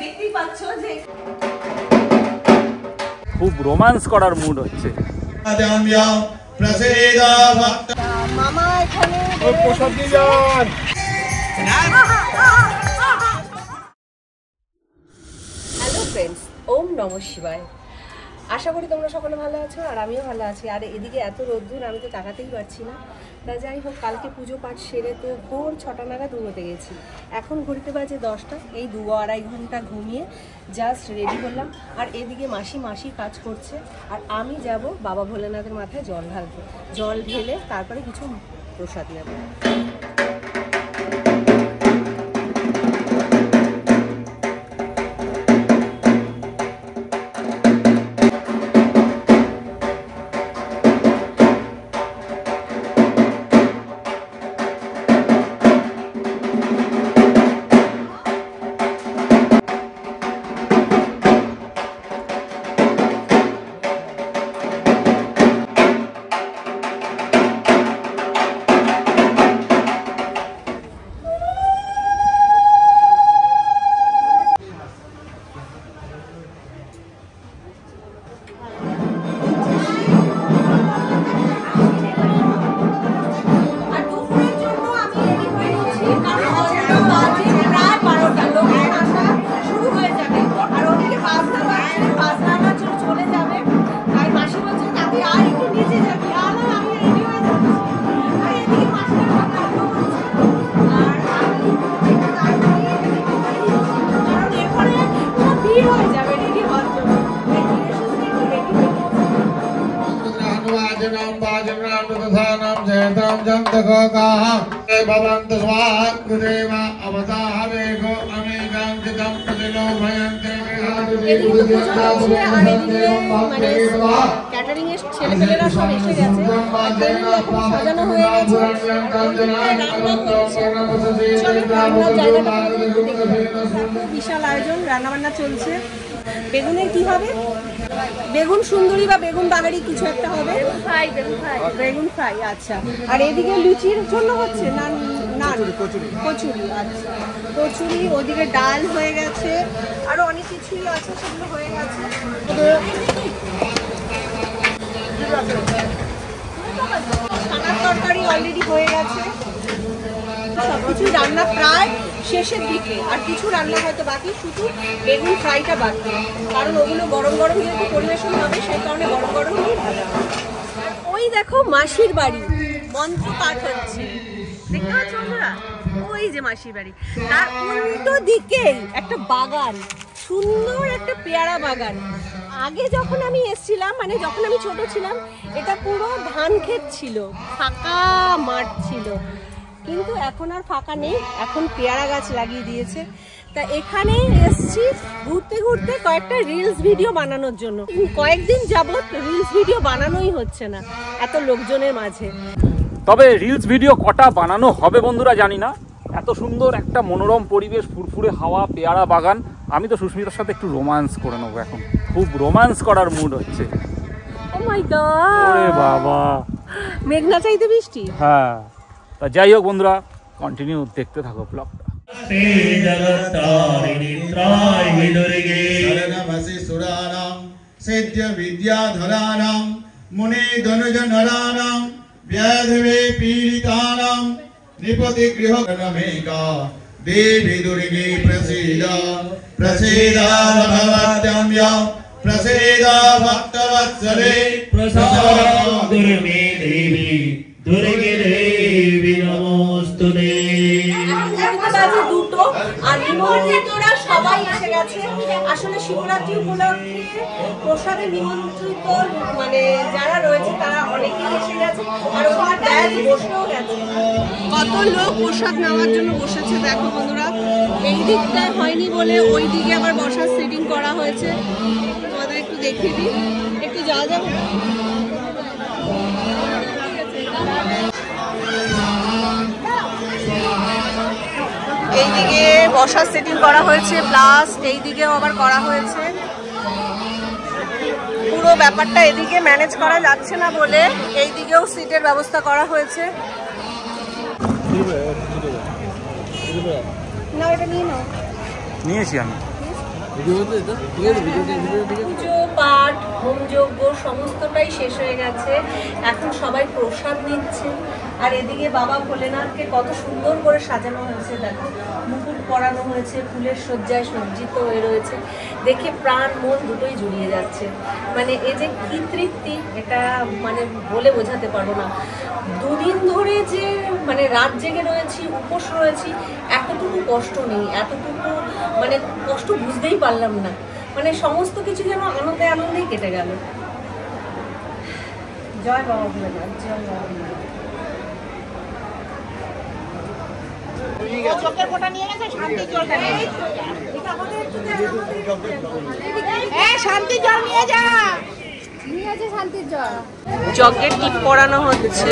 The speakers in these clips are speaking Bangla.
দেখতেই পাচ্ছ যে খুব রোমান্স করার মুড হচ্ছে। মামা এখানে প্রসাদ দিয়ে যান। হ্যালো ফ্রেন্ডস, ওম নমঃ শিবায়। আশা করি তোমরা সকলে ভালো আছো আর আমিও ভালো আছি। আর এদিকে এত রোদ্দুর, আমি তো তাকাতেই পারছি না। তা যাই হোক, কালকে পুজো পাঠ সেরে তো ভোর 6টা নাগাদ ঘুমোতে গেছি। এখন ঘুরতে বাজে 10টা। এই 2-2.5 ঘন্টা ঘুমিয়ে জাস্ট রেডি হলাম। আর এদিকে মাসি কাজ করছে, আর আমি যাব বাবা ভোলেনাথের মাথায় জল ঢালবো। জল ঢেলে তারপরে কিছু প্রসাদ নেব। ক্যাটারিং এর ছেলেপেলেরা সব এসে গেছে, সাজানো হয়ে গেছে। বিশাল আয়োজন, রান্নাবান্না চলছে। বেগুনের কি হবে? বেগুন সুন্দরী বা বেগুন বাগারি কিছু একটা হবে। বেগুন ফ্রাই, আচ্ছা। আর এদিকে লুচির জন্য হচ্ছে না কচুরি, আচ্ছা কচুরি। ওদিকে ডাল হয়ে গেছে, আরো অনেক কিছুই আছে, সেগুলো হয়ে গেছে। ছানার তরকারি অলরেডি হয়ে গেছে। সবকিছু রান্না প্রায় শেষের দিকে, আর কিছু রান্না হয়তো বাকি, শুধু বেগুন ফ্রাইটা বাকি। কারণ ওগুলো গরম গরম যেহেতু পরিবেশন হবে, সেই কারণে গরম গরমই ভাজা। আর ওই দেখো মাসির বাড়ি, মন্ত্র পাঠ হচ্ছে, দেখতে পাচ্ছ বন্ধুরা? ওই যে মাসির বাড়ি, তার উল্টো দিকে একটা বাগান, সুন্দর একটা পেয়ারা বাগান। আগে যখন আমি এসেছিলাম, মানে যখন আমি ছোট ছিলাম, এটা পুরো ধান ক্ষেত ছিল, ফাঁকা মাঠ ছিল। কিন্তু এখন আর ফাঁকা নেই, এখন পেয়ারা গাছ লাগিয়ে দিয়েছে। তা এখানেই এসছি ঘুরতে ঘুরতে কয়েকটা রিলস ভিডিও বানানোর জন্য। কয়েকদিন যাবত রিলস ভিডিও বানানোই হচ্ছে না এত লোকজনের মাঝে। তবে রিলস ভিডিও কটা বানানো হবে বন্ধুরা জানি না। এত সুন্দর একটা মনোরম পরিবেশ, ফুরফুরে হাওয়া, পেয়ারা বাগান। আমি তো সুস্মিতার সাথে একটু রোমান্স করে নেবো এখন। খুব রোমান্স করার মুড হচ্ছে। ও মাই গড, ওরে বাবা, মেঘনা চাইতে বৃষ্টি। হ্যাঁ, তা যাই হোক বন্ধুরা, কন্টিনিউ দেখতে থাকো ব্লগটা। सिद्ध विद्याधराणां मुनि धनुजनराणां व्याधवे पीडितानां निपति गृहगणमेका देवी दुर्गे प्रसीद प्रसीद भगवत्यं या प्रसीद भक्तवत्सले प्रसाद दुर्गे देवी दुर्गे देवी नमोस्तुते। আর নিমন্ত্রিতরা সবাই এসে গেছে। আসলে শিবরাত্রি উপলক্ষে প্রসাদে নিমন্ত্রিত মানে যারা রয়েছে তারা অনেকেই এসে গেছে, আর ওখানে ব্যাচ বসেও গেছে। কত লোক প্রসাদ নেওয়ার জন্য বসেছে দেখো বন্ধুরা। এই দিকটায় হয়নি বলে ওই দিকে আবার বসার সেটিং করা হয়েছে। তোমাদের একটু দেখিয়ে দিই, একটু যাওয়া যাবে। এইদিকে বসার সেটিং করা হয়েছে, প্লাস এইদিকেও আবার করা হয়েছে। পুরো ব্যাপারটা এদিকে ম্যানেজ করা যাচ্ছে না বলে এইদিকেও সিটের ব্যবস্থা করা হয়েছে। না, এটা নিয়ে নাও। নিয়েছি আমি। পুজো পাঠ হোমযজ্ঞ সমস্তটাই শেষ হয়ে গেছে। এখন সবাই প্রসাদ নিচ্ছে। আর এদিকে বাবা ভোলেনাথকে কত সুন্দর করে সাজানো হয়েছে, দেখো মুকুট পরানো হয়েছে, ফুলের সজ্জায় সজ্জিত হয়ে রয়েছে, দেখে প্রাণ মন দুটোই জুড়িয়ে যাচ্ছে। মানে এই যে কি তৃপ্তি, এটা মানে বলে বোঝাতে পারবো না। দুদিন ধরে যে মানে রাত জেগে রয়েছি, উপোস রয়েছি, এতটুকু কষ্ট নেই, এতটুকু মানে কষ্ট বুঝতেই পারলাম না। মানে সমস্ত কিছু যেন আনন্দে আনন্দেই কেটে গেল। জয় বাবা ভোলেনাথ, জয় বাবা ভোলেনাথ। যজ্ঞের টিপ পরানো হচ্ছে।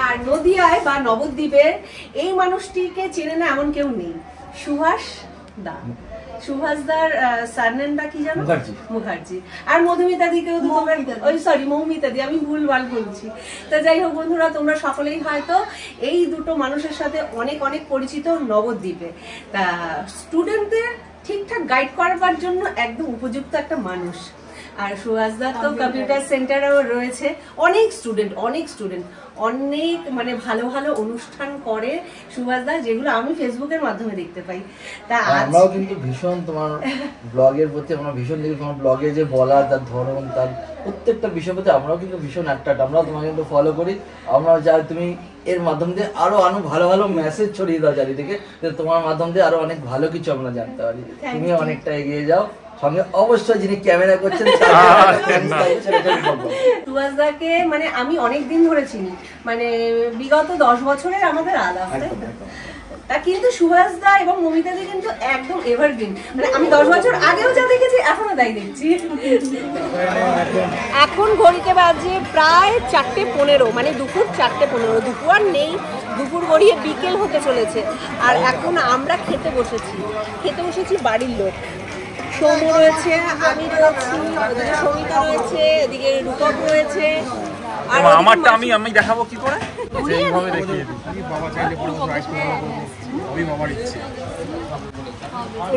আর নদিয়ায় বা নবদ্বীপের এই মানুষটিকে চেনে না এমন কেউ নেই, সুহাস দা। সুহাসদার সারনেমটা কি জানো? মুখার্জি। আর মধুমিতা দিকেও মৌমিতা দি, আমি ভুলভাল বলছি। তো যাই হোক বন্ধুরা, তোমরা সকলেই হয়তো এই দুটো মানুষের সাথে অনেক অনেক পরিচিত নবদ্বীপে। তা স্টুডেন্টদের ঠিকঠাক গাইড করবার জন্য একদম উপযুক্ত একটা মানুষ। আর সুহাসদার তো কম্পিউটার সেন্টারেও রয়েছে, অনেক স্টুডেন্ট অনেক মানে ভালো ভালো অনুষ্ঠান করে সুভাষদা, যেগুলো আমি ফেসবুকের মাধ্যমে দেখতে পাই। তা আমরাও কিন্তু ভীষণ তোমার ব্লগের প্রতি আমরা ভীষণ দেখি, তোমার ব্লগে যে বলা, তার ধরন, তার প্রত্যেকটা বিষয় প্রতি আমরাও কিন্তু ভীষণ অ্যাট্রাক্ট। আমরাও তোমাকে কিন্তু ফলো করি। আমরা চাই তুমি এর মাধ্যম দিয়ে আরো ভালো ভালো মেসেজ ছড়িয়ে দাও চারিদিকে, তোমার মাধ্যম দিয়ে আরো অনেক ভালো কিছু আমরা জানতে পারি। তুমি অনেকটা এগিয়ে যাও। সঙ্গে অবশ্যই যিনি ক্যামেরা করছেন সুভাষদাকে মানে আমি অনেক দিন ধরে চিনি, মানে বিগত 10 বছরের আমাদের আলাপ। তা কিন্তু সুভাষদা এবং মমিতাদি কিন্তু একদম এভারগ্রিন। মানে আমি 10 বছর আগেও যা দেখেছি এখনো তাই দেখছি। এখন ঘড়িতে বাজে প্রায় 4:15, মানে দুপুর 4:15। দুপুর আর নেই, দুপুর গড়িয়ে বিকেল হতে চলেছে। আর এখন আমরা খেতে বসেছি বাড়ির লোক। সৌম্য রয়েছে, আমি রয়েছি, ওদিকে সমিতা রয়েছে, এদিকে রূপক রয়েছে। আর আমারটা আমি দেখাবো কি করে? এইভাবে দেখিয়ে দিই। বাবা চাইলে বড় বড় আইসক্রিম আমি বাবার ইচ্ছে।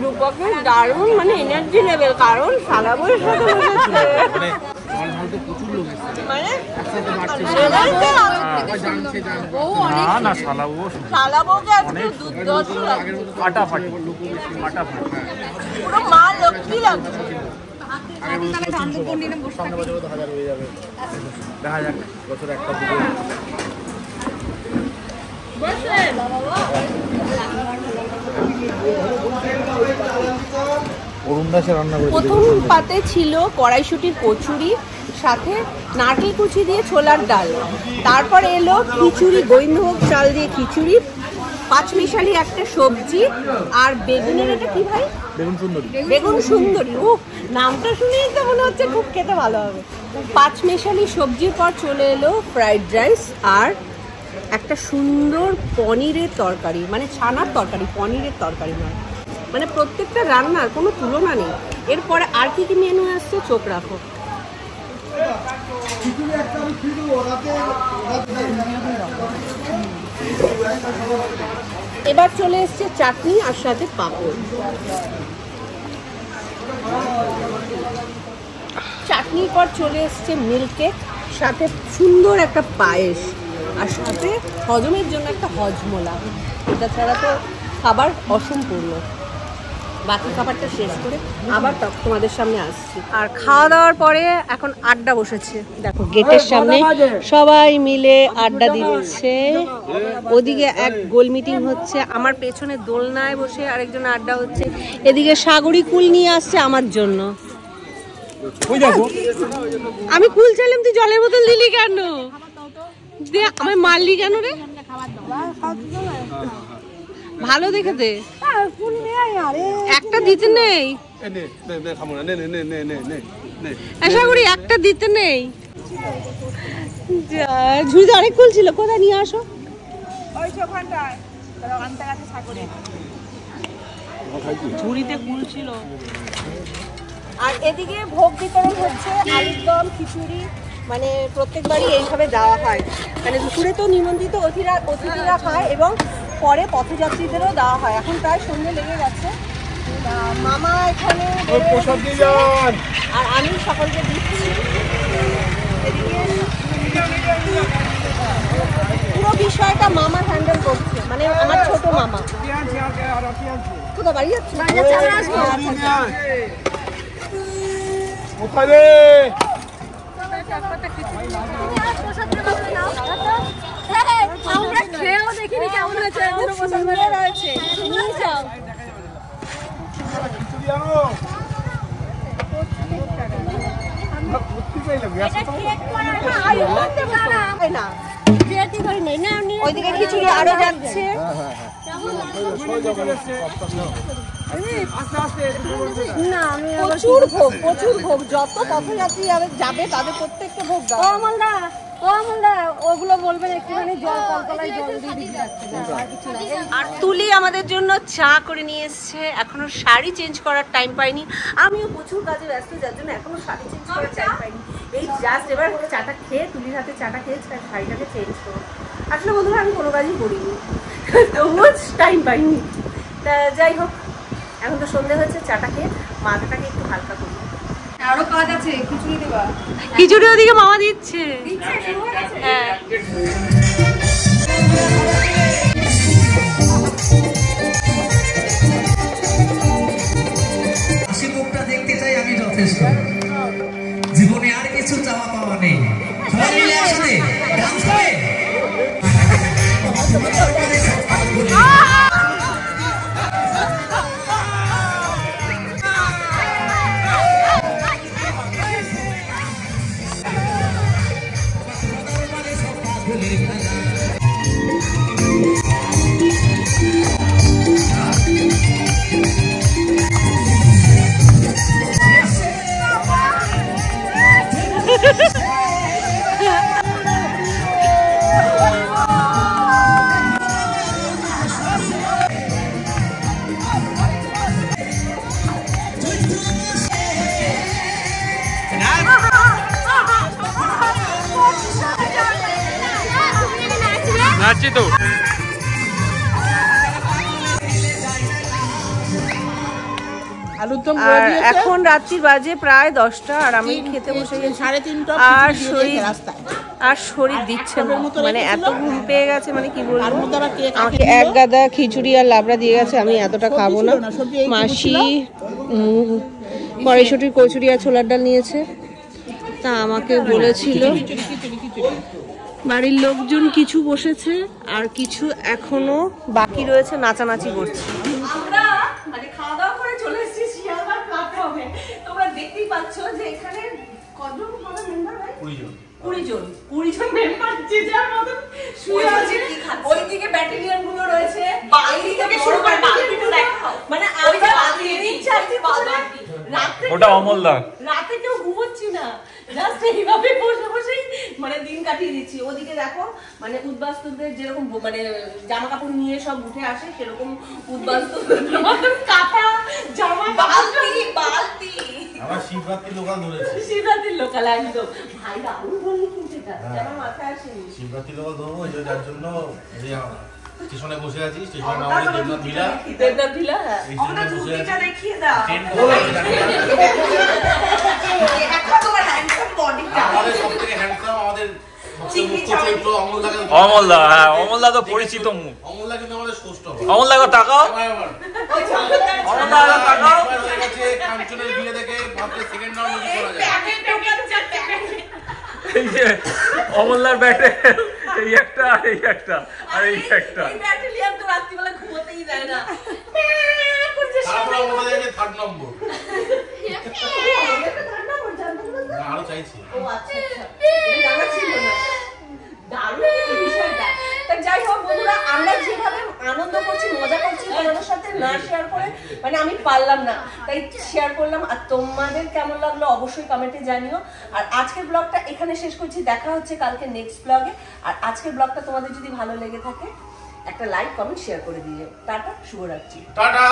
রূপকের দারুণ মানে এনার্জি লেভেল, কারণ সালাবুর সাথে বসেছে। মানে জল ঢালতে প্রচুর লোক এসেছে। মানে না সালাবুকে আজকে দুধ ফাটাফাটি পুরো মা লক্ষ্মী লাগছে। দেখা যাক বছর একটা প্রথম পাতে ছিল কড়াইশুটির কচুরি, সাথে নারকেল কুচি দিয়ে ছোলার ডাল। তারপর এলো খিচুড়ি, গোবিন্দভোগ চাল দিয়ে খিচুড়ি, পাঁচমিশালি একটা সবজি, আর বেগুনের, এটা কি ভাই? বেগুন সুন্দরী। ও নামটা শুনেই তো মনে হচ্ছে খুব খেতে ভালো হবে। পাঁচমিশালি সবজির পর চলে এলো ফ্রাইড রাইস আর একটা সুন্দর পনিরের তরকারি, মানে ছানার তরকারি, পনিরের তরকারি নয়। মানে প্রত্যেকটা রান্নার কোনো তুলনা নেই। এরপরে আর কি কি মেনু আসছে চোখ রাখো। এবার চলে এসছে চাটনি আর সাথে পাঁপড়। চাটনির পর চলে এসছে মিল্ক কেক, সাথে সুন্দর একটা পায়েস, আর সাথে হজমের জন্য একটা হজমোলা। এটা ছাড়া তো খাবার অসম্পূর্ণ। বাকি খাবারটা শেষ করে আবার তোমাদের সামনে আসছি। আর খাওয়া দাওয়ার পরে এখন আড্ডা বসেছে, দেখো গেটের সামনে সবাই মিলে আড্ডা দিচ্ছে। ওদিকে এক গোল মিটিং হচ্ছে, আমার পেছনে দোলনায় বসে আরেকজন আড্ডা হচ্ছে। এদিকে সাগরী কুল নিয়ে আসছে আমার জন্য। আমি কুল চাইলাম, তুই জলের বোতল দিলি কেন? আমায় মারলি কেন রে? ভালো দেখে দে, একটা দিতে নেই। আশা করি একটা দিতে নেই। ঝুড়িতে অনেক কুল ছিল, কোথায় নিয়ে আসো? ঝুড়িতে কুল ছিল। আর এদিকে ভোগ বিতরণ হচ্ছে, আলুর দম, খিচুড়ি, মানে প্রত্যেকবারই এইভাবে দেওয়া হয়। মানে দুপুরে তো নিমন্ত্রিত অতিথিরা খায় এবং পরে পথযাত্রীদেরও দেওয়া হয়। এখন প্রায় সন্ধ্যে লেগে গেছে, মামা এখানে আর আমি সকলকে দিচ্ছি। এদিকে পুরো বিষয়টা মামা হ্যান্ডেল করছে, মানে আমার ছোট মামা। কোথাও বাড়ি যাচ্ছে? আমরা খেয়েও দেখিনি কেমন হয়েছে। ওইদিকে খিচুড়ি আরো যাচ্ছে। প্রচুর ভোগ, প্রচুর ভোগ। যত পথযাত্রী যাবে তাদের প্রত্যেকটা ভোগ দাও। ওগুলো বলবেন একটুখানি জল কলতলায় জল দিয়ে দিতে যাচ্ছে। আর তুলি আমাদের জন্য চা করে নিয়ে এসছে। এখনো শাড়ি চেঞ্জ করার টাইম পাইনি, আমিও প্রচুর কাজে ব্যস্ত, যার জন্য এখনো শাড়ি চেঞ্জ করার টাইম পাইনি। এই জাস্ট এবার চাটা খেয়ে, তুলির হাতে চাটা খেয়ে শাড়িটাকে চেঞ্জ করো। আসলে বন্ধুরা আমি কোনো কাজই করিনি, তবুও টাইম পাইনি। তা যাই হোক, এখন তো সন্ধ্যে হচ্ছে, চাটা খেয়ে মাথাটাকে একটু হালকা করি। আরো কাজ আছে, খিচুড়ি দেবা। খিচুড়ি ওদিকে মামা দিচ্ছে। হ্যাঁ, হাসি মুখটা দেখতে চাই আমি যথেষ্ট, জীবনে আর কিছু চাওয়া পাওয়া নেই। সবাই মিলে একসাথে ডান্স করে নাচছি তো। আর এখন রাত্রি বাজে প্রায় 10টা, আর আমি খেতে বসে গেছি। আর শরীর দিচ্ছে না, মানে এত ঘুম পেয়ে গেছে, মানে কি বলবো। আমাকে এক গাদা খিচুড়ি আর লাবড়া দিয়ে গেছে, আমি এতটা খাবো না। মাসি কড়াইশুটির কচুরি আর ছোলার ডাল নিয়েছে, তা আমাকে বলেছিল। বাড়ির লোকজন কিছু বসেছে আর কিছু এখনো বাকি রয়েছে, নাচানাচি করছে। আমরা মানে খাওয়া দাওয়া করে চলে এসেছি শিয়ালদার প্ল্যাটফর্মে। তোমরা দেখতেই পাচ্ছ যে এখানে কতজন মেম্বার হয়? 20 জন মেম্বার, যে যার মতো শুয়ে আছে। ওইদিকে ব্যাটালিয়ন গুলো রয়েছে, বাড়ি থেকে শুরু করে বালতি দেখাও, মানে আমরা রাতে ওটা অমলদা, রাতে কেউ ঘুমোচ্ছি না, জাস্ট এইভাবে বসে বসেই মানে দিন কাটিয়ে দিচ্ছি। ওদিকে দেখো, মানে উদ্বাস্তুদের যেরকম মানে জামা কাপড় নিয়ে সব উঠে আসে, সেরকম উদ্বাস্তু কাঁথা জামা বালতি আমার শিবরাত্রি লোকাল ধরেছি। শিবরাত্রির লোকাল একদম। ভাই দারুণ বললি কিন্তু এটা, আমার মাথায় আসেনি। শিবরাত্রি লোকাল ধরবো, যার জন্য স্টেশনে বসে আছি। স্টেশনে আমাদের দেবনাথ ভিলা, আমাদের জুতিটা দেখিয়ে দাও। আমাদের সবথেকে হ্যান্ডসাম, আমাদের অমলদা। হ্যাঁ, অমলদা তো পরিচিত মুখ। অমলদা কিন্তু আমাদের ষষ্ঠ। অমলদা তাকাও, অমলদা তাকাও। কাঞ্চনের বিয়ে দেখে ভাবতে সেকেন্ড রাউন্ড করা যায়। এই যে অমলদার ব্যাটে এই একটা আর এই একটা আর এই একটা। এই ব্যাটালিয়ন তো রাত্রিবেলা ঘুমোতেই দেয় না। তারপরে আমাদের থার্ড নম্বর। আরো চাইছি। ও আচ্ছা আচ্ছা, এটা জানা ছিল না। দারুণ বিষয়টা। তা যাই হোক বন্ধুরা, আমরা যেভাবে আনন্দ করছি, মজা করছি তোমাদের সাথে না শেয়ার করে মানে আমি পারলাম না, তাই শেয়ার করলাম। আর তোমাদের কেমন লাগলো অবশ্যই কমেন্টে জানিও। আর আজকের ব্লগটা এখানে শেষ করছি, দেখা হচ্ছে কালকে নেক্সট ব্লগে। আর আজকের ব্লগটা তোমাদের যদি ভালো লেগে থাকে একটা লাইক কমেন্ট শেয়ার করে দিও। টাটা, শুভরাত্রি। টাটা।